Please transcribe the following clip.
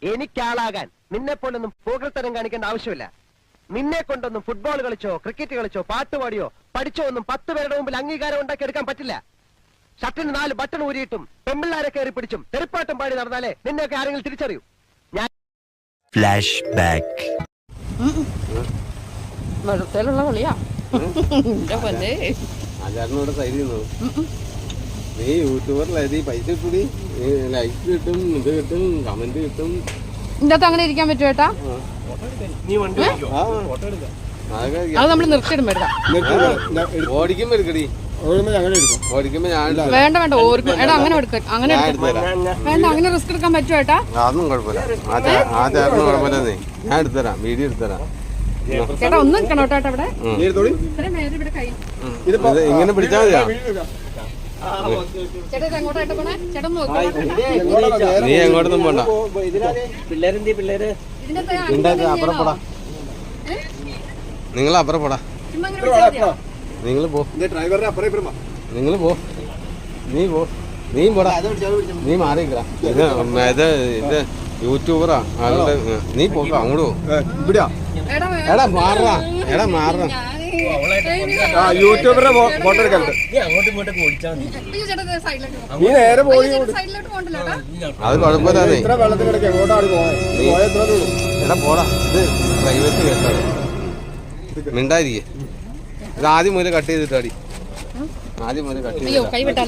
എനിക്കാളാകാൻ നിന്നെ പോലൊന്നും പോകൾത്തരം കാണിക്കേണ്ട ആവശ്യമില്ല. നിന്നെ കൊണ്ടൊന്നും ഫുട്ബോൾ കളിച്ചോ ക്രിക്കറ്റ് കളിച്ചോ പാട്ടുപാടിയോ പഠിച്ചോ ഒന്നും 10 പേരുടെ മുമ്പിൽ അംഗീകാരം ഉണ്ടാക്കി എടുക്കാൻ പറ്റില്ല. ഷർട്ടിന് 4 ബട്ടൺ ഊരിയിട്ടും പെമ്പിള്ളാരെ കയറി പിടിച്ചും തെറിപ്പാട്ടും പാടി നടന്നാലേ നിന്നെയൊക്കെ ആരെങ്കിലും തിരിച്ചറിയൂ. ഞാൻ ഫ്ലാഷ് ബാക്ക് വെറുതെയുള്ള കളിയാ. ആചാരനോട് സൈഡ് ചെയ്യുന്നു. നീ യൂട്യൂബറിലായത് പൈസ കിട്ടൂടി, ലൈക്ക് കിട്ടും, ഇത് കിട്ടും, കമന്റ് കിട്ടും. ഇതിന്റെ അകത്ത് അങ്ങനെ ഇരിക്കാൻ പറ്റും ചേട്ടാ? അത് നമ്മൾ നിർത്തിയിടും ഓടിക്കുമ്പോ എടുക്കടി, ഓടിക്കുമ്പോ ഞാൻ വേണ്ട വേണ്ട എടാ അങ്ങനെ അങ്ങനെ വേണ്ട, അങ്ങനെ റിസ്ക് എടുക്കാൻ പറ്റും ചേട്ടാ? അതൊന്നും കുഴപ്പമില്ല, ആചാരനും കുഴപ്പമില്ല. നീ ഞാൻ എടുത്തരാം, വീഡിയോ എടുത്തരാം. ചേട്ടാ ഒന്നും നിൽക്കണം കേട്ടോ ഇവിടെ. ഇങ്ങനെ പിടിച്ചാ മതിയാ. നീ എങ്ങോട്ടൊന്നും പോണ്ട. അപ്പുറപ്പെടാ, നിങ്ങൾ അപ്പുറപ്പെടാ, നിങ്ങൾ പോ, നിങ്ങൾ പോ, നീ പോ, നീ പോടാ, നീ മാറിക്കടാ. ഇത് യൂട്യൂബറാ ആളുടെ. നീ പോക്ക അങ്ങോട്ട് പോ. എടാ മാറടാ, എടാ മാറടാ. യൂട്യൂബറുടെ ഫോട്ടോ എടുക്കലുണ്ട്. നീ നേരെ പോയി, അത് കുഴപ്പമില്ല. എടാ പോടാ, ഇത് പ്രൈവറ്റ് കേസാണ്, മിണ്ടായിരിക്കേ. ഇത് ആദ്യം മുതൽ കട്ട് ചെയ്തിട്ടാടി, ആദ്യം മുതൽ കട്ട് ചെയ്തിട്ടാ.